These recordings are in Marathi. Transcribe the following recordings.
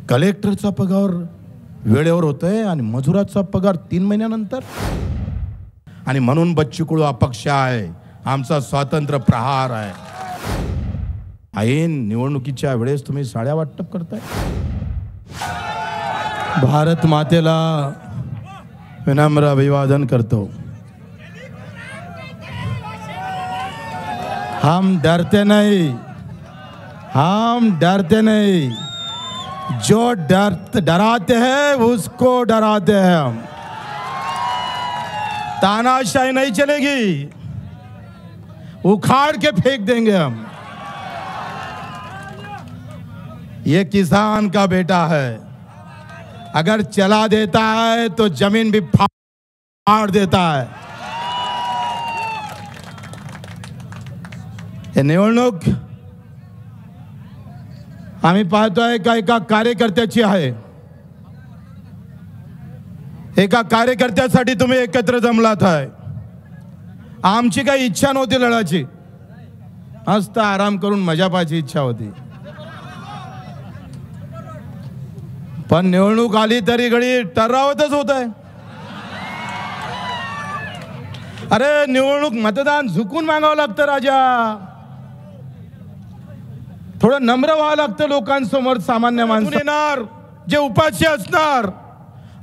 कलेक्टरचा पगार वेळेवर होतोय आणि मजुराचा पगार 3 महिन्यानंतर। आणि म्हणून बच्चू कडू अपक्ष आहे, आमचा स्वातंत्र्य प्रहार आहे। ऐन निवडणुकीच्या वेळेस तुम्ही साड्या वाटप करताय। भारत मातेला विनम्र अभिवादन करतो। हम डरते नहीं, हम डरते नहीं, जो डराते हैं उसको डराते हैं हम। तानाशाही नहीं चलेगी, उखाड़ के फेंक देंगे हम। ये किसान का बेटा है, अगर चला देता है तो जमीन भी फाड़ देता है। हे निवडणूक आम्ही पाहतोय का एका कार्यकर्त्याची आहे। एका कार्यकर्त्यासाठी तुम्ही एकत्र जमलात आहे। आमची काही इच्छा नव्हती लढायची, मस्त आराम करून मजा पाहायची इच्छा होती। पण निवडणूक आली तरी घडी टरावतच होत आहे। अरे निवडणूक मतदान झुकून मागावं लागतं राजा, थोडं नम्र व्हावं लागतं लोकांसमोर। सामान्य माणूस येणार, जे उपाशी असणार,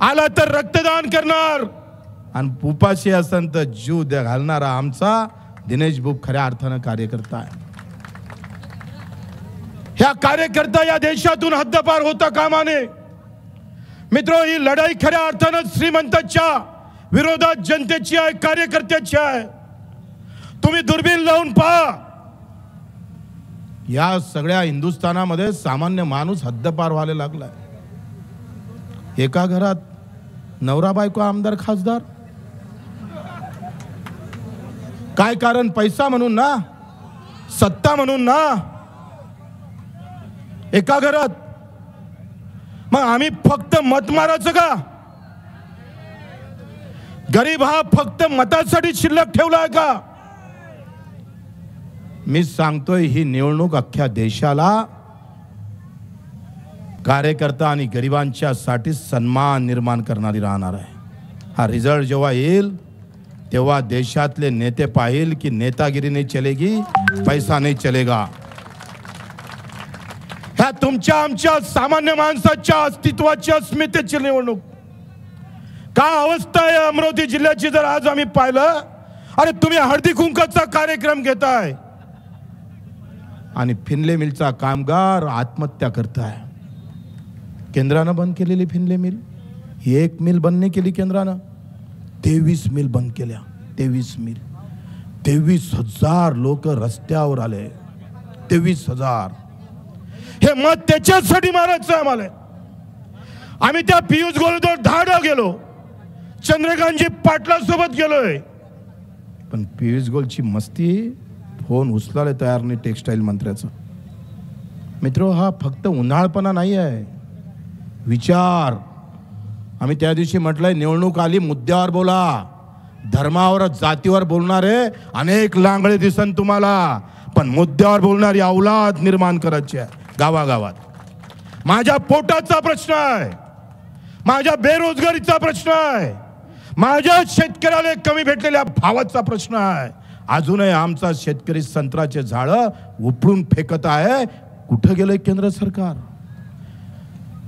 आला तर रक्तदान करणार, आणि उपाशी असन तर जीव घालणारा आमचा दिनेश बुक खऱ्या अर्थानं कार्यकर्ता आहे। ह्या कार्यकर्ता या देशातून हद्दपार होता कामा नये। मित्रो, ही लढाई खऱ्या अर्थानं श्रीमंतांच्या विरोधात जनतेची आहे, कार्यकर्त्याची आहे। तुम्ही दुर्बीण लावून पहा, या सगळ्या हिंदुस्थानामध्ये सामान्य माणूस हद्दपार व्हायला लागलाय। एका घरात नवरा बायको आमदार खासदार, काय कारण? पैसा म्हणून ना, सत्ता म्हणून ना, एका घरात। मग आम्ही फक्त मत मारायचं का? गरीब हा फक्त मतासाठी शिल्लक ठेवलाय का? मी सांगतोय, ही निवडणूक अख्ख्या देशाला कार्यकर्ता आणि गरिबांच्या साठी सन्मान निर्माण करणारी राहणार आहे। हा रिझल्ट जेव्हा येईल तेव्हा देशातले नेते पाहिल की नेतागिरी नाही चलेगी, पैसा नाही चलेगा। ह्या तुमच्या आमच्या सामान्य माणसाच्या अस्तित्वाची अस्मितेची निवडणूक। काय अवस्था आहे अमरावती जिल्ह्याची जर आज आम्ही पाहिलं, अरे तुम्ही हळदी कुंकाचा कार्यक्रम घेताय आणि फिनले मिलचा कामगार आत्महत्या करताय। केंद्रानं बंद केलेली फिनले मिल, एक मिल बंद नाही केली केंद्रानं, 23 मिल बंद केल्या। 23 मिल, 23,000 लोक रस्त्यावर आले। 23,000। हे मत त्याच्यासाठी मारायचं आम्हाला। आम्ही त्या पियुष गोलदोर धाडा गेलो, चंद्रकांतजी पाटला सोबत गेलोय, पण पियुष गोलची मस्ती फोन उचलायला तयार नाही टेक्सटाईल मंत्र्याचं। मित्रो, हा फक्त उन्हाळपणा नाही आहे, विचार। आम्ही त्या दिवशी म्हटलंय, निवडणूक आली मुद्द्यावर बोला। धर्मावर जातीवर बोलणारे अनेक लांगळे दिसन तुम्हाला, पण मुद्द्यावर बोलणारी औलाद निर्माण करायची आहे गावागावात। माझ्या पोटाचा प्रश्न आहे, माझ्या बेरोजगारीचा प्रश्न आहे, माझ्या शेतकऱ्याला कमी भेटलेल्या भावाचा प्रश्न आहे। अजूनही आमचा शेतकरी संत्र्याचे झाड उपडून फेकत आहे। कुठे गेले केंद्र सरकार?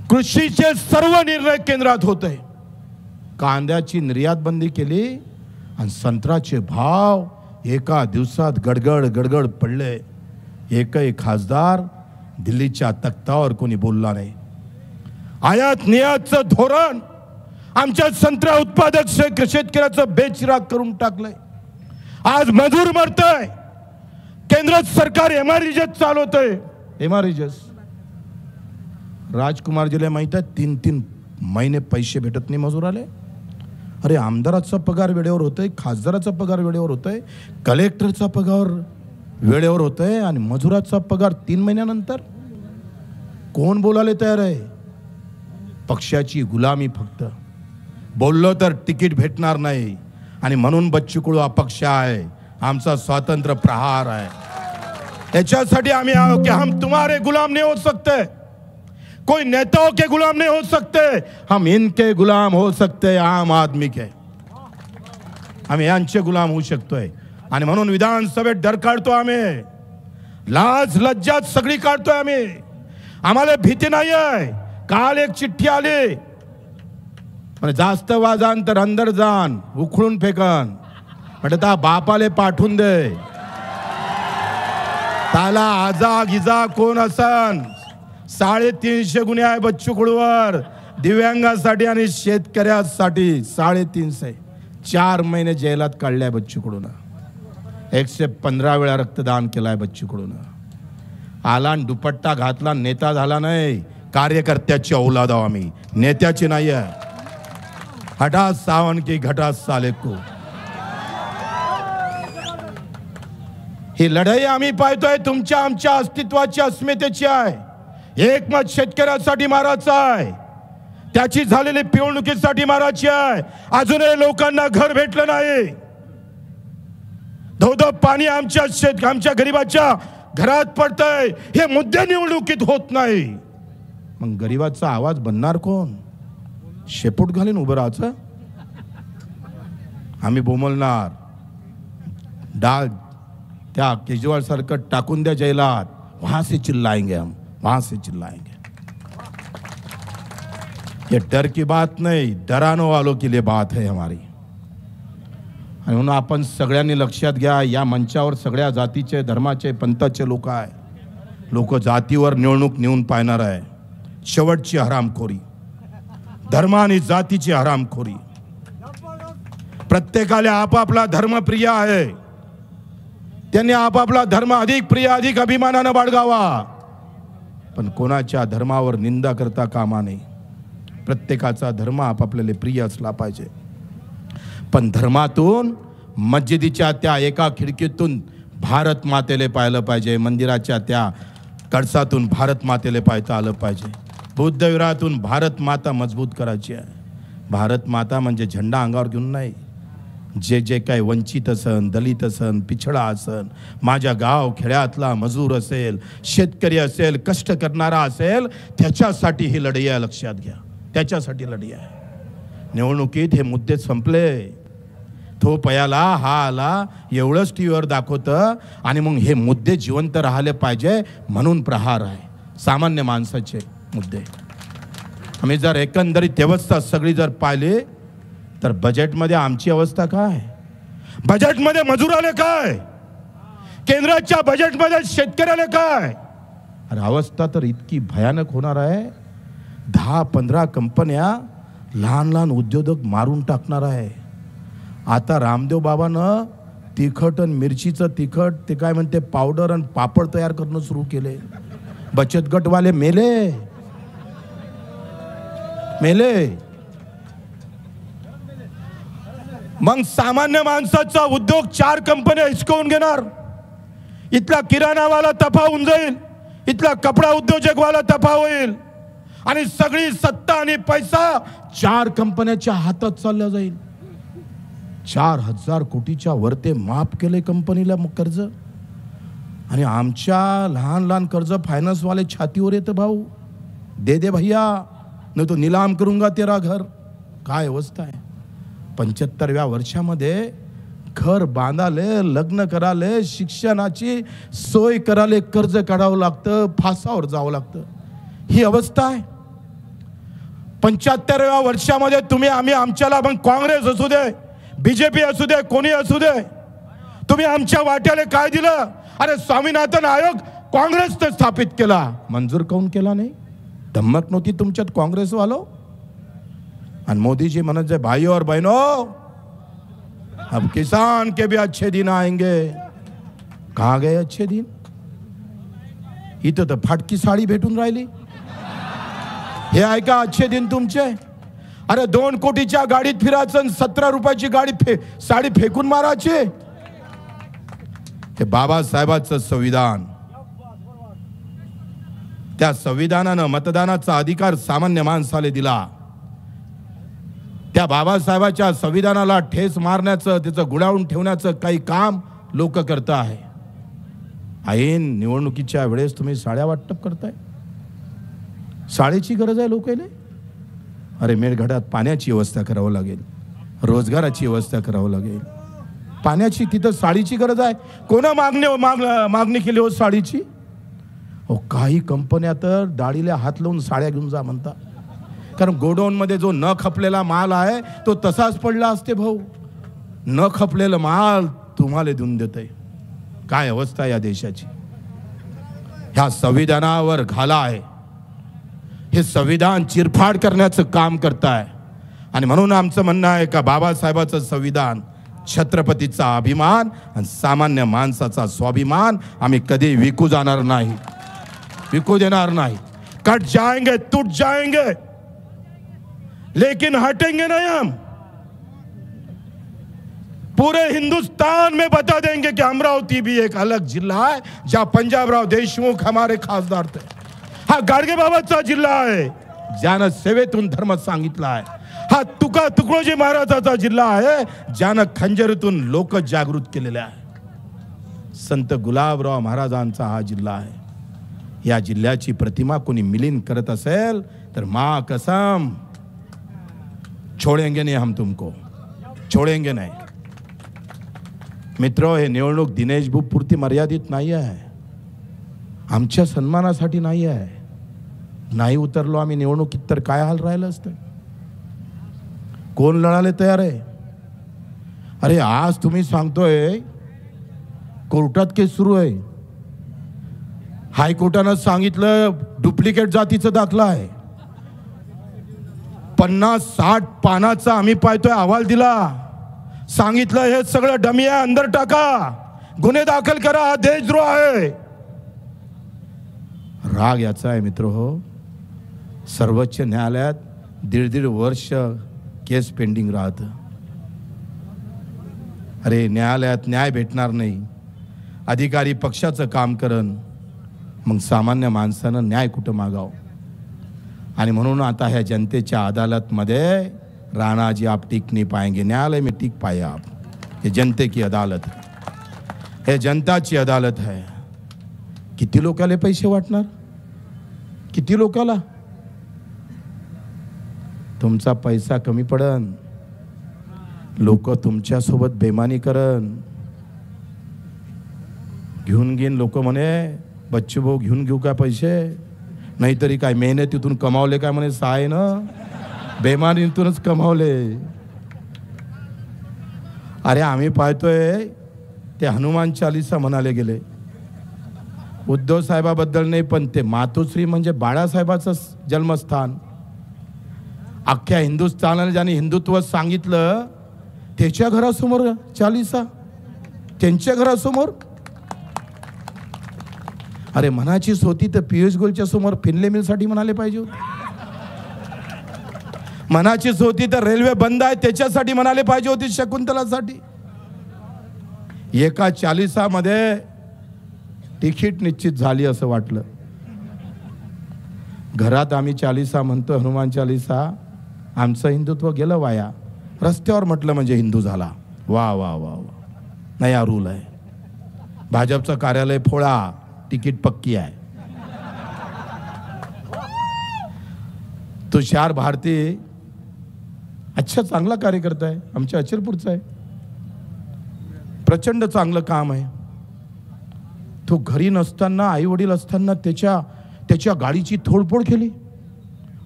कृषीचे सर्व निर्णय केंद्रात होते। कांद्याची निर्यात बंदी केली आणि संत्र्याचे भाव एका दिवसात गडगड गडगड पडले। एकही खासदार दिल्लीच्या तख्तावर कोणी बोलला नाही। आयात निर्यातचं धोरण आमच्या संत्रा उत्पादक शेतकऱ्याचं बेचिराग करून टाकलंय। आज मजूर मरतय, केंद्र सरकार एमआरईजेस चालवतंय। एमआरईजेस राजकुमारजीला माहित आहे, 3-3 महिने पैसे भेटत नाही मजुराले। अरे आमदाराचा पगार वेळेवर होतोय, खासदाराचा पगार वेळेवर होतोय, कलेक्टरचा पगार वेळेवर होतोय, आणि मजुराचा पगार 3 महिन्यानंतर। कोण बोलायला तयार आहे? पक्षाची गुलामी फक्त। बोललो तर तिकीट भेटणार नाही, आणि म्हणून बच्चू कडू अपक्ष आहे, आमचा स्वातंत्र्य प्रहार आहे। याच्यासाठी आम्ही आहो की हम तुम्हारे गुलाम नहीं हो सकते। कोई नेताओं के गुलाम नहीं हो सकते, हम इनके गुलाम हो सकते, आम आदमी के. आम्ही यांचे गुलाम होऊ शकतोय. आणि म्हणून विधानसभेत डर काढतो आम्ही, लाज लज्जात सगळी काढतोय आम्ही. आम्हाला भीती नाही आहे. काल एक चिठ्ठी आली, म्हणजे जास्त वाजान तर अंदर जाण उखळून फेकन, म्हणजे त्या बापाले पाठवून दे. त्याला आजा गिजा कोण असन, 350 गुन्हे आहे बच्चू कडूवर, दिव्यांगासाठी आणि शेतकऱ्यासाठी 350. 4 महिने जेलात काढलाय बच्चू कडून. 115 वेळा रक्तदान केलाय बच्चू कडून. आला दुपट्टा घातला, नेता झाला नाही. कार्यकर्त्याची औलाद आहो आम्ही, नेत्याची नाही आहे. हटा सावन की घटा साले को. ही लढाई आम्ही पाहतोय तुमच्या आमच्या अस्तित्वाची अस्मितेची आहे. एकमत शेतकऱ्यासाठी मारायचं आहे, त्याची झालेली पिळवणुकीसाठी मारायची आहे. अजूनही लोकांना घर भेटलं नाही. धोधो पाणी आमच्या गरीबाच्या घरात पडतंय. हे मुद्दे निवडणुकीत होत नाही. मग गरीबाचा आवाज बनणार कोण? शेपूट घालून उभं राहायचं. आम्ही बोमलणार, डाल त्या केजरीवाल सारखं टाकून द्या जेलात, वहां से चिल्लाएंगे हम, वहां से चिल्लाएंगे. ये डर की बात नहीं, डरानो वालों के लिए बात है हमारी. आणि म्हणून आपण सगळ्यांनी लक्षात घ्या, या मंचावर सगळ्या जातीचे धर्माचे पंथाचे लोक आहे. लोक जातीवर निवडणूक नेऊन पाहणार आहे. शेवटची हरामखोरी, धर्म आणि जातीची हरामखोरी. प्रत्येकाला आपापला धर्म प्रिय आहे, त्यांनी आपापला धर्म अधिक प्रिय अधिक अभिमानाने बाळगावा. पण कोणाच्या धर्मावर निंदा करता कामा नये. प्रत्येकाचा धर्म आपापल्याला प्रिय असला पाहिजे. पण धर्मातून मस्जिदीच्या त्या एका खिडकीतून भारत मातेले पाहिलं पाहिजे, मंदिराच्या त्या कळसातून भारत मातेले पाहता आलं पाहिजे. बुद्ध विहारातून भारत माता मजबूत करायची आहे. भारत माता म्हणजे झेंडा अंगावर घेऊन नाही. जे जे काही वंचित असन, दलित असन, पिछडा असन, माझ्या गाव खेड्यातला मजूर असेल, शेतकरी असेल, कष्ट करणारा असेल, त्याच्यासाठी ही लढाई आहे. लक्षात घ्या, त्याच्यासाठी लढाई आहे. निवडणुकीत हे मुद्दे संपले. तो पयाला हा आला एवढंच टीव्हीवर दाखवतं आणि मग हे मुद्दे जिवंत राहिले पाहिजे म्हणून प्रहार आहे. सामान्य माणसाचे मुद्दे. आम्ही जर एकंदरीत व्यवस्था सगळी जर पाहिली तर बजेटमध्ये आमची अवस्था काय, बजेटमध्ये मजुराले काय, केंद्राच्या बजेटमध्ये शेतकऱ्याला काय. अरे अवस्था तर इतकी भयानक होणार आहे. 10-15 कंपन्या लहान लहान उद्योजक मारून टाकणार आहे. आता रामदेव बाबानं तिखट आणि मिरचीचं तिखट ते काय म्हणते पावडर आणि पापड तयार करणं सुरू केले. बचत गटवाले मेले मेले. मग सामान्य माणसाचा उद्योग 4 कंपन्या हिसकावून घेणार. इथला किराणावाला तफा होऊन जाईल, इथला कपडा उद्योजकवाला तफा होईल आणि सगळी सत्ता आणि पैसा 4 कंपन्याच्या हातात चालला जाईल. 4,000 कोटीच्या वर ते माफ केले कंपनीला कर्ज. आणि आमच्या लहान लहान कर्ज फायनान्सवाले छातीवर येतं, भाऊ दे दे भैया नाही तो निलाम करूंगा तेरा घर. काय अवस्था आहे. 75व्या वर्षामध्ये घर बांधाले, लग्न कराले, शिक्षणाची सोय कराले कर्ज काढावं लागतं, फासावर जावं लागतं. ही अवस्था आहे. 75व्या वर्षामध्ये तुम्ही आम्ही आमच्याला मग काँग्रेस असू दे, बीजेपी असू दे, कोणी असू दे, तुम्ही आमच्या वाट्याला काय दिलं. अरे स्वामीनाथन आयोग काँग्रेसने स्थापित केला, मंजूर काऊन केला नाही. धमक नव्हती तुमच्यात काँग्रेस वालो. आणि मोदीजी म्हणत भाई और बहनों अब किसान के भी अच्छे दिन आएंगे. कहाँ गए अच्छे दिन. इथं तर फाटकी साडी भेटून राहिली. हे आहे का अच्छे दिन तुमचे. अरे 2 कोटीच्या गाडीत फिरायचं, 17 रुपयाची साडी फेकून मारायची. हे बाबासाहेबांचं संविधान. त्या संविधानानं मतदानाचा अधिकार सामान्य माणसाला दिला. त्या बाबासाहेबाच्या संविधानाला ठेस मारण्याचं, त्याचं गुडावून ठेवण्याचं काही काम लोक करत आहे. ऐन निवडणुकीच्या वेळेस तुम्ही साड्या वाटप करताय. शाळेची गरज आहे लोकांना. अरे मेळघाटात पाण्याची व्यवस्था करावं लागेल, रोजगाराची व्यवस्था करावं लागेल, पाण्याची. तिथं साडीची गरज आहे. कोणा मागणी केली हो साडीची? हो, काही कंपन्या तर दाढीला हात लावून साड्या घेऊन जा म्हणतात. कारण गोडाऊनमध्ये जो न खपलेला माल आहे तो तसाच पडला असते भाऊ. न खपलेला माल तुम्हाला देऊन देतंय. काय अवस्था या देशाची. ह्या संविधानावर घाला आहे. हे संविधान चिरफाड करण्याचं काम करताय. आणि म्हणून आमचं म्हणणं आहे का बाबासाहेबाचं संविधान छत्रपतीचा अभिमान आणि सामान्य माणसाचा स्वाभिमान आम्ही कधी विकू जाणार नाही, विकू देणार नाही. कट जाएंगे, टूट जाएंगे, लेकिन हटेंगे नहीं हम. पूरे हिंदुस्तान में बता देंगे कि अमरावती भी एक अलग जिला है जहां पंजाबराव देशमुख हमारे खासदार थे. हा गाडगे बाबाचा जिल्हा आहे ज्यानं सेवेतून धर्म सांगितला आहे. हा तुकडोजी महाराजाचा जिल्हा आहे ज्यानं खंजरीतून लोक जागृत केलेले आहे. संत गुलाबराव महाराजांचा हा जिल्हा आहे. या जिल्ह्याची प्रतिमा कोणी मिलिन करत असेल तर मां कसम छोडेंगे नहीं हम तुमको, छोडेंगे नहीं. मित्र, हे निवडणूक दिनेश बुक पुरती मर्यादित नाही आहे. आमच्या सन्मानासाठी नाही आहे. नाही उतरलो आम्ही निवडणुकीत तर काय हाल राहिलं असतं. कोण लढायला तयार आहे? अरे आज तुम्ही सांगतोय कोर्टात केस सुरू आहे. हायकोर्टानं सांगितलं डुप्लिकेट जातीचा दाखला आहे. 50-60 पानाचा आम्ही पाहतोय अहवाल दिला. सांगितलं हे सगळं डमी आहे, अंदर टाका, गुन्हे दाखल करा, हा देशद्रोह आहे. राग याचा आहे मित्र हो. सर्वोच्च न्यायालयात 1.5 वर्ष केस पेंडिंग राहत. अरे न्यायालयात न्याय भेटणार नाही. अधिकारी पक्षाचं काम करन, मग सामान्य माणसानं न्याय कुठं मागाव. आणि म्हणून आता ह्या जनतेच्या अदालतमध्ये राणा जी आप टिक नहीं पाएंगे, न्यायालय में टिक पाए आप. ये जनते की अदालत है, हे जनताची अदालत है. किती लोकांना पैसे वाटणार? किती लोकांना? तुमचा पैसा कमी पडन, लोक तुमच्या सोबत बेमानी करन. घेऊन घेऊन लोक म्हणे बच्चू भाऊ घेऊन घेऊ का पैसे, नाहीतरी काय मेहनतीतून कमावले काय म्हणे, साय ना बेमानीतूनच कमावले. अरे आम्ही पाहतोय ते हनुमान चालीसा म्हणाले गेले. उद्धव साहेबाबद्दल नाही, पण ते मातोश्री म्हणजे बाळासाहेबाचं जन्मस्थान. अख्ख्या हिंदुस्थानाला ज्याने हिंदुत्व सांगितलं त्याच्या घरासमोर चालीसा, त्यांच्या घरासमोर. अरे मनाचीच होती तर पियुष गोयलच्या समोर फिनले मिलसाठी म्हणाले पाहिजे होते. मनाचीच होती तर रेल्वे बंद आहे त्याच्यासाठी म्हणाले पाहिजे होती, शकुंतलासाठी. एका चालीसामध्ये तिकीट निश्चित झाली असं वाटलं. घरात आम्ही चालीसा म्हणतो, हनुमान चालीसा. आमचं हिंदुत्व गेलं वाया. रस्त्यावर म्हटलं म्हणजे हिंदू झाला. वा वा वा वा, नया रूल आहे. भाजपचं कार्यालय फोळा, तिकीट पक्की आहे. तुषार भारती अच्छा चांगला कार्यकर्ता आहे, आमच्या अचलपूरचा आहे. प्रचंड चांगलं काम आहे. तो घरी नसताना, आई वडील असताना त्याच्या गाडीची तोडफोड केली.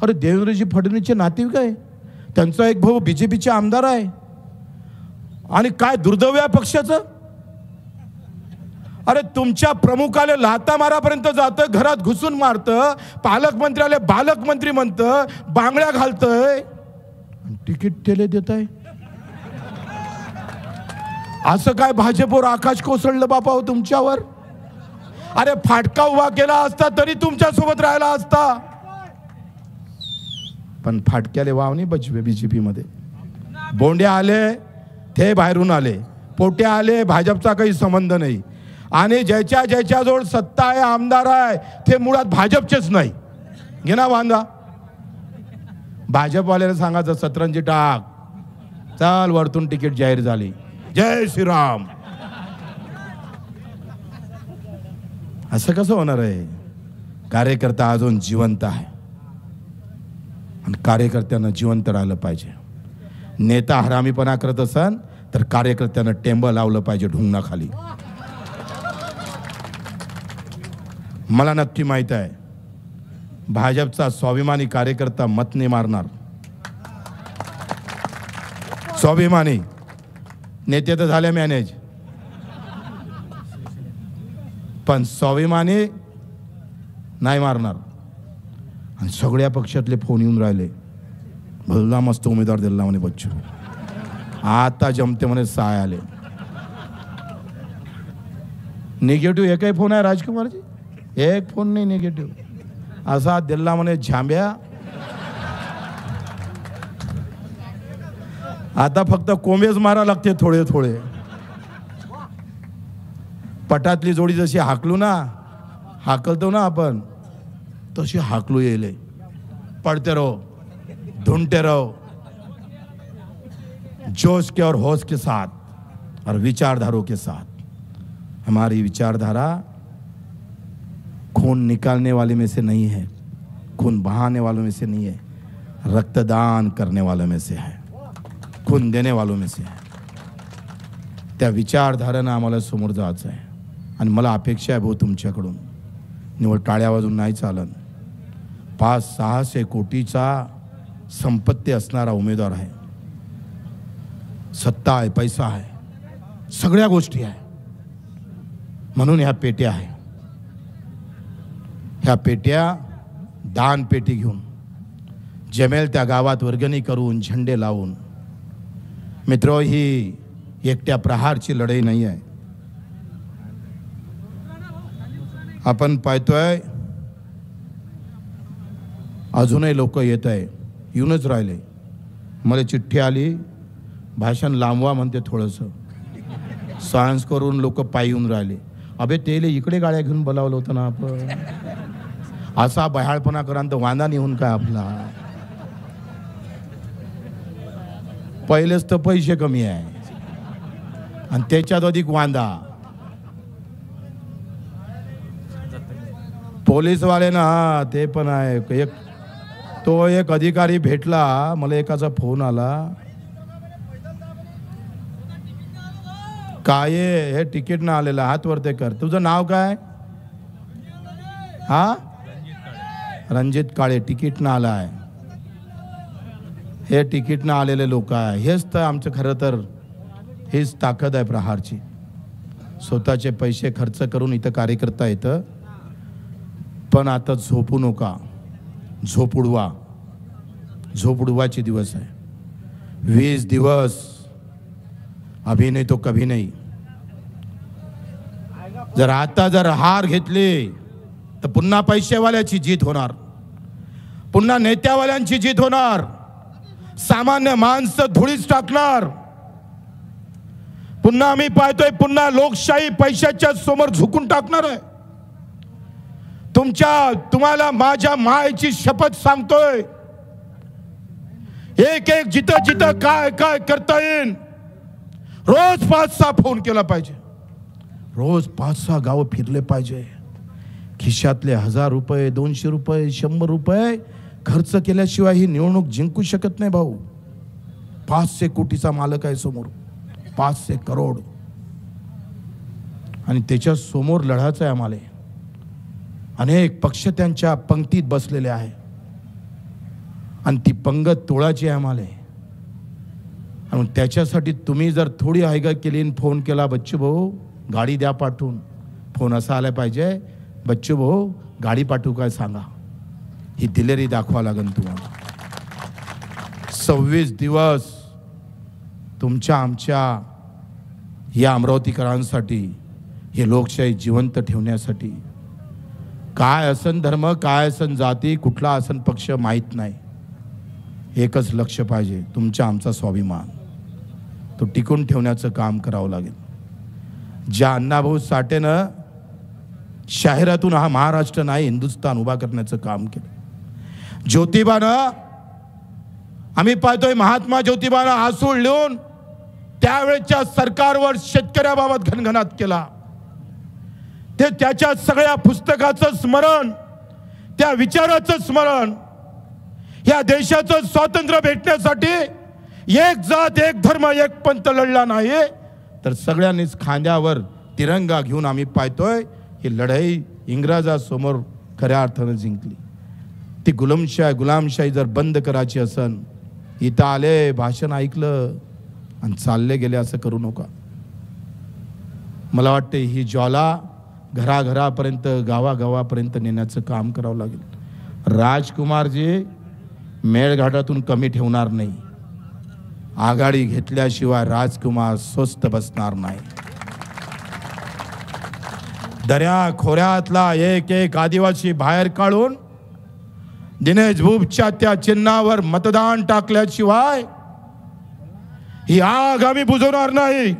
अरे देवेंद्रजी फडणवीसचे नातेवाईक आहे, त्यांचा एक भाऊ बीजेपीचे आमदार आहे. आणि काय दुर्दैव आहे पक्षाचं. अरे तुमच्या प्रमुखाला लाथा मारापर्यंत जातं, घरात घुसून मारतं, पालकमंत्र्याला बालकमंत्री म्हणतं, बांगड्या घालतंय, तिकीट तेले देत आहे. असं काय भाजपवर आकाश कोसळलं बापा हो तुमच्यावर. अरे फाटका उभा केला असता तरी तुमच्या सोबत राहिला असता, पण फाटक्याले वाव नाही बचवे. बीजेपी मध्ये बोंड्या आले ते बाहेरून आले, पोट्या आले, भाजपचा काही संबंध नाही. आणि ज्याच्या जवळ सत्ता आहे, आमदार आहे, ते मुळात भाजपचेच नाही. घेना बांधा. भाजपवाल्याला सांगायचं सतरंजी टाक, चाल वरतून तिकीट जाहीर झाली, जय श्रीराम. असं कसं होणार आहे. कार्यकर्ता अजून जिवंत आहे. आणि कार्यकर्त्यांना जिवंत राहिलं पाहिजे. नेता हरामीपणा करत असन तर कार्यकर्त्यांना टेंब लावलं पाहिजे ढुंगणाखाली. मला नक्की माहित आहे भाजपचा स्वाभिमानी कार्यकर्ता मत नाही मारणार. स्वाभिमानी नेते तर झाले मॅनेज, पण स्वाभिमानी नाही मारणार. आणि सगळ्या पक्षातले फोन येऊन राहिले, भल्ला मस्त उमेदवार दिला म्हणे बच्चू, आता जमते म्हणे साय आले. निगेटिव्ह एकही फोन आहे राजकुमारजी, एक फोन नाही निगेटिव्ह. असा दिल्ला म्हणे झांब्या, आता फक्त कोंबेच मारा लागते थोडे थोडे. पटातली जोडी जशी हाकलू ना, हाकलतो ना आपण, तशी हाकलू येले. पढ़ते रहो, ढूंढते रहो, जोश के और होश के साथ और विचारधारों के साथ. हमारी विचारधारा खून निकालने वाले में से नहीं है, खून बहाने वालों में से नहीं है, रक्तदान करने वालों में से है, खून देने वालों में से है. त्या विचारधारेनं आम्हाला समोर जायचं आहे. आणि मला अपेक्षा आहे भाऊ तुमच्याकडून, निवड टाळ्या वाजून नाही चालन. 500-600 कोटीचा संपत्ती असणारा उमेदवार आहे, सत्ता आहे, पैसा आहे, सगळ्या गोष्टी आहे. म्हणून ह्या पेट्या आहे, ह्या पेट्या दान पेटी घेऊन जमेल त्या गावात वर्गणी करून झेंडे लावून. मित्रो, ही एकट्या प्रहारची लढाई नाही आहे. आपण पाहतोय अजूनही लोक येत आहे, येऊनच राहिले. मला चिठ्ठी आली, भाषण लांबवा म्हणते, थोडंसं सायन्स करून लोक पायी येऊन राहिले. अबे तेले इकडे गाड्या घेऊन बोलावलं होतं ना आपण. असा बहाळपणा करान तर वांदा निघून काय आपला. पहिलेच तर पैसे कमी आहे आणि त्याच्यात अधिक वांदा. पोलीसवाले ना, ते पण आहे. एक अधिकारी भेटला मला, एकाचा फोन आला, काय हे तिकीट ना आलेलं, हात वरते कर. तुझं नाव काय? हा, रणजित काळे. तिकीट ना आला आहे. हे तिकीट ना आलेले लोक आहे. हेच तर आमचं खरं तर हेच ताकद आहे प्रहारची. स्वतःचे पैसे खर्च करून इथं कार्यकर्ता येतं. पण आता झोपू नका, झोप उडवा. झोप उडवाचे दिवस आहे. 20 दिवस अभी नहीं तो कभी नहीं. जर आता हार घेतली तर पुन्हा पैसेवाल्याची जीत होणार, पुन्हा नेत्यावाल्यांची जीत होणार. सामान्य माणसं धुळीच टाकणार. पुन्हा आम्ही पाहतोय, पुन्हा लोकशाही पैशाच्या समोर झुकून टाकणार आहे. तुम्हाला माझ्या मायेची शपथ सांगतोय, एक जिथं जिथं काय काय करता येईल, रोज 5-6 फोन केला पाहिजे, रोज 5-6 गाव फिरले पाहिजे. खिशातले 1000 रुपये, 200 रुपये, 100 रुपये खर्च केल्याशिवाय ही निवडणूक जिंकू शकत नाही भाऊ. 500 कोटीचा मालक आहे समोर, 500 करोड. आणि त्याच्या समोर लढायचं आहे आम्हाला. अनेक पक्ष त्यांच्या पंक्तीत बसलेले आहे आणि ती पंगत तोडायची आहे आम्हाला. आणि त्याच्यासाठी तुम्ही जर थोडी हायगा केली, फोन केला, बच्चू भाऊ गाडी द्या पाठवून, फोन असा आला पाहिजे, बच्चू भाऊ गाडी पाठवू काय सांगा. ही दिलेरी दाखवा लागेल तुम्हाला. 26 दिवस तुमच्या आमच्या या अमरावतीकरांसाठी, हे लोकशाही जिवंत ठेवण्यासाठी. काय असन धर्म, काय असन जाती, कुठला असन पक्ष माहीत नाही. एकच लक्ष पाहिजे, तुमच्या आमचा स्वाभिमान. तो टिकून ठेवण्याचं काम करावं लागेल. ज्या अण्णाभाऊ साठेनं शहरातून हा महाराष्ट्र नाही हिंदुस्थान उभा करण्याचं काम केलं. ज्योतिबानं, आम्ही पाहतोय महात्मा ज्योतिबानं आसूळ लिहून त्यावेळेच्या सरकारवर शेतकऱ्याबाबत घणघणाट केला. ते त्याच्या सगळ्या पुस्तकाचं स्मरण, त्या विचाराचं स्मरण, या देशाचं स्वातंत्र्य भेटण्यासाठी एक जात एक धर्म एक पंथ लढला नाही, तर सगळ्यांनीच खांद्यावर तिरंगा घेऊन आम्ही पाहतोय ही लढाई इंग्रजासमोर खऱ्या अर्थानं जिंकली. ती गुलामशाही जर बंद करायची असन, इथं आले भाषण ऐकलं आणि चालले गेले असं करू नका. मला वाटते ही ज्वाला घराघरापर्यंत गावागावापर्यंत नेण्याचं काम करावं लागेल. राजकुमारजी मेळघाटातून कमी ठेवणार नाही. आघाडी घेतल्याशिवाय राजकुमार स्वस्त बसणार नाही. दर्या खोऱ्यातला एक एक आदिवासी बाहेर काढून दिनेश भूपच्या त्या चिन्हावर मतदान टाकल्याशिवाय ही आग आम्ही बुजवणार नाही.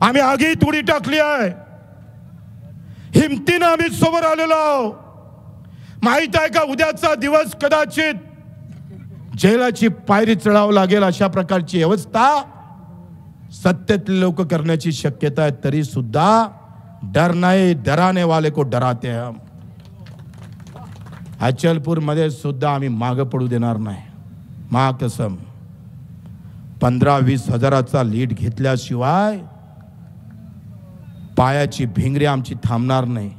आम्ही आगीत उडी टाकली आहे. हिमतीनं आम्ही समोर आलेलो आहोत. माहित आहे का, उद्याचा दिवस कदाचित जेलाची पायरी चढावं लागेल अशा प्रकारची व्यवस्था सत्तेतले लोक करण्याची शक्यता आहे. तरी सुद्धा डर नाही, डराने वाले को डराते हम. अचलपूर मध्ये सुद्धा आम्ही मागे पडू देणार नाही. मा कसम 15-20 हजाराचा लीड घेतल्याशिवाय पायाची भिंगरी आमची थांबणार नाही.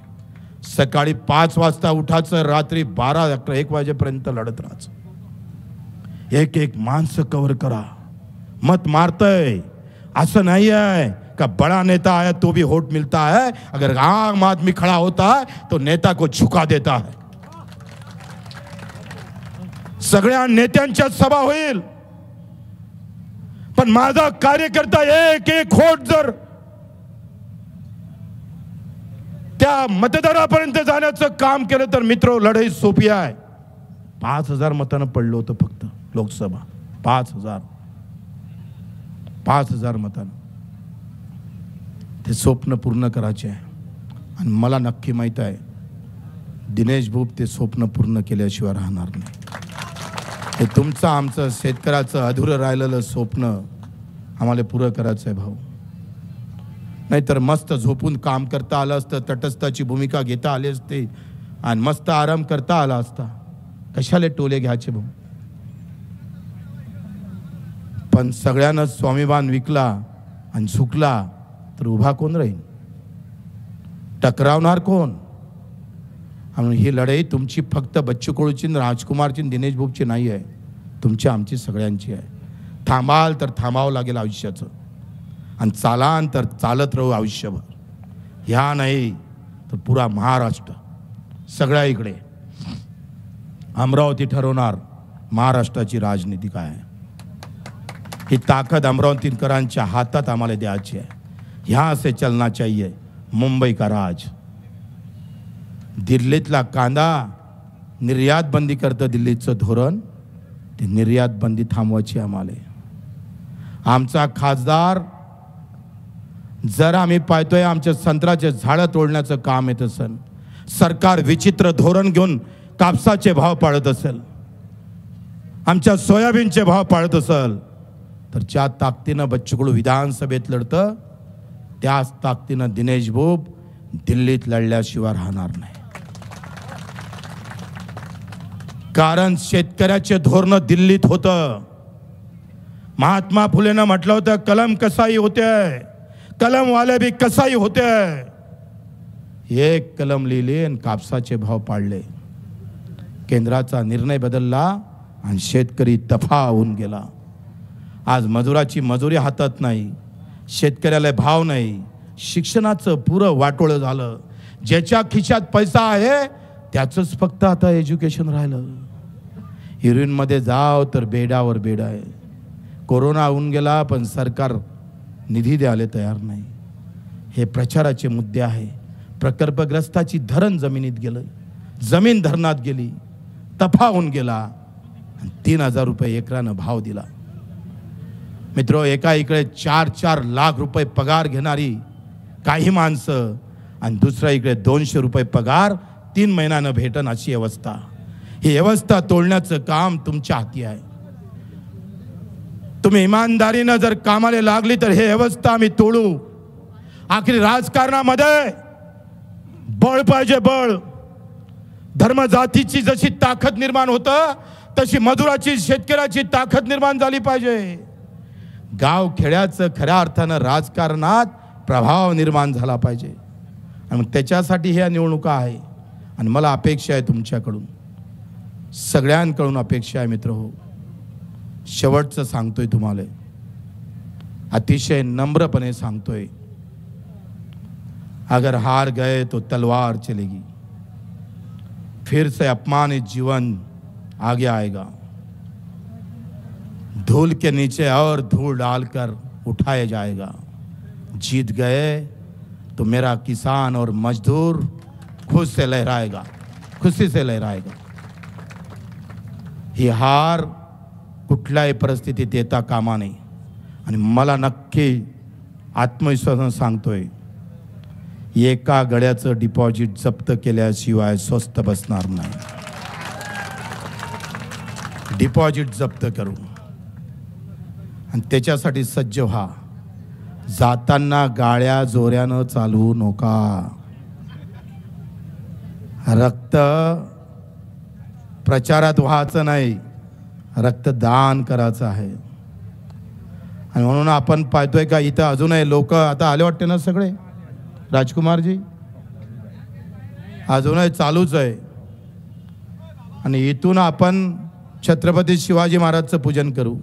सकाळी 5 वाजता उठायचं, रात्री 12-1 वाजेपर्यंत लढत राहायचं. एक एक माणसं कव्हर करा. मत मारतय असं नाही आहे का बड़ा नेता आया तो भी वोट मिलता है. अगर आम आदमी खड़ा होता है तो नेता को झुका देता है. सगळ्या नेत्यांच्या सभा होईल, पण माझा कार्यकर्ता एक एक वोट जर त्या मतदारापर्यंत जाण्याचं काम केलं तर मित्र लढाई सोपी आहे. 5,000 मतांना पडलं होतं फक्त लोकसभा. 5,000 मतांना ते स्वप्न पूर्ण करायचे आहे. आणि मला नक्की माहित आहे दिनेश भूप ते स्वप्न पूर्ण केल्याशिवाय राहणार नाही. हे तुमचं आमचं शेतकऱ्याचं अधुरं राहिलेलं स्वप्न आम्हाला पुरं करायचं आहे भाऊ. नाहीतर मस्त झोपून काम करता आलं असतं, तटस्थाची भूमिका घेता आली असते आणि मस्त आराम करता आला असता. कशाले टोले घ्यायचे भाऊ. पण सगळ्यांना स्वाभिमान विकला आणि झुकला तर उभा कोण राहील, टकरावणार कोण. आणि ही लढाई तुमची फक्त बच्चू कडूची, राजकुमारची, दिनेश भूपची नाही आहे, तुमची आमची सगळ्यांची आहे. थांबाल तर थांबावं लागेल आयुष्याचं, आणि चालान तर चालत राहू आयुष्यभर. ह्या नाही तर पुरा महाराष्ट्र सगळ्या इकडे. अमरावती ठरवणार महाराष्ट्राची राजनीती काय आहे. ही ताकद अमरावतीकरांच्या हातात आम्हाला द्यायची आहे. यहाँ से चलना चाहिए मुंबई का राज. दिल्लीतला कांदा निर्यात बंदी करतं दिल्लीचं धोरण, ते निर्यात बंदी थांबवायची आम्हाला. आमचा खासदार जर आम्ही पाहतोय आमच्या संत्र्याचे झाडं तोडण्याचं काम येत असेल, सरकार विचित्र धोरण घेऊन कापसाचे भाव पाळत असेल, आमच्या सोयाबीनचे भाव पाळत असेल, तर ज्या ताकदीनं बच्चू कडू विधानसभेत लढतं त्याच ताकदीनं दिनेश भूप दिल्लीत लढल्याशिवाय राहणार नाही. कारण शेतकऱ्याचे धोरण दिल्लीत होतं. महात्मा फुलेनं म्हटलं होतं कलम कसाई होते, कलम वाले भी कसाई होते. एक कलम लिहिली आणि कापसाचे भाव पाडले. केंद्राचा निर्णय बदलला आणि शेतकरी दफा होऊन गेला. आज मजुराची मजुरी हातात नाही, शेतकऱ्याला भाव नाही, शिक्षणाचं पुरं वाटोळं झालं. ज्याच्या खिशात पैसा आहे त्याचंच फक्त आता एज्युकेशन राहिलं. हिरोईनमध्ये जाव तर बेडावर बेडा आहे. कोरोना होऊन गेला पण सरकार निधी द्यायला तयार नाही. हे प्रचाराचे मुद्दे आहे. प्रकल्पग्रस्ताची धरण जमिनीत गेलं, जमीन धरणात गेली, तफा होऊन गेला आणि 3,000 रुपये एकरानं भाव दिला. मित्र, एका इकडे 4-4 लाख रुपये पगार घेणारी काही माणसं आणि दुसऱ्या इकडे 200 रुपये पगार 3 महिन्यानं भेटन अशी व्यवस्था. ही व्यवस्था तोडण्याचं काम तुमच्या हाती आहे. तुम्ही इमानदारीनं जर कामाला लागली तर हे व्यवस्था आम्ही तोडू. आखरी राजकारणामध्ये बळ पाहिजे, बळ. धर्म जातीची जशी ताकद निर्माण होतं तशी मजुराची शेतकऱ्याची ताकद निर्माण झाली पाहिजे. गाव खेड्याचं खऱ्या अर्थानं राजकारणात प्रभाव निर्माण झाला पाहिजे आणि त्याच्यासाठी ह्या निवडणुका आहे. आणि मला अपेक्षा आहे तुमच्याकडून, सगळ्यांकडून अपेक्षा आहे मित्रहो. शेवटचं सांगतोय तुम्हाला, अतिशय नम्रपणे सांगतोय, अगर हार गए तो तलवार चलेगी, फिर से अपमानित जीवन आगे आएगा, धूल के नीचे और धूल डालकर उठाया जाएगा. जीत गए तो मेरा किसान और मजदूर खुश से लहराएगा, खुशी से लहराएगा. ही हार कुठल्याही परिस्थितीत येता कामा नये. आणि मला नक्की आत्मविश्वासाने सांगतोय, एका गड्याचं डिपॉझिट जप्त केल्याशिवाय स्वस्त बसणार नाही. डिपॉझिट जप्त करू आणि त्याच्यासाठी सज्ज व्हा. जाताना गाड्या जोऱ्यानं चालवू नका. रक्त प्रचारात व्हायचं नाही, रक्तदान करायचं आहे. आणि म्हणून आपण पाहतोय का इथं अजूनही लोक आता आले वाटते ना सगळे, राजकुमारजी अजूनही चालूच आहे. आणि इथून आपण छत्रपती शिवाजी महाराजचं पूजन करू,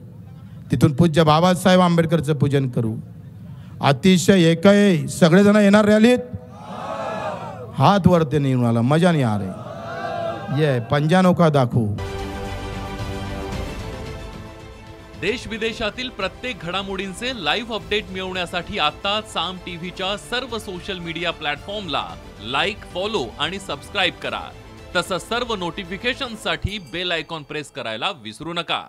तिथून पूज्य बाबासाहेब आंबेडकरचं पूजन करू. अतिशय एकही सगळेजण येणार रॅलीत, हात वरते नाही म्हणाला, मजा नाही आ रही. ये पंजानो का दाखवू. देश विदेशातील प्रत्येक घडामोडींचे लाईव्ह अपडेट मिळवण्यासाठी आता साम टीव्हीच्या सर्व सोशल मीडिया प्लॅटफॉर्मला लाईक, फॉलो आणि सबस्क्राईब करा. तसंच सर्व नोटिफिकेशनसाठी बेल आयकॉन प्रेस करायला विसरू नका.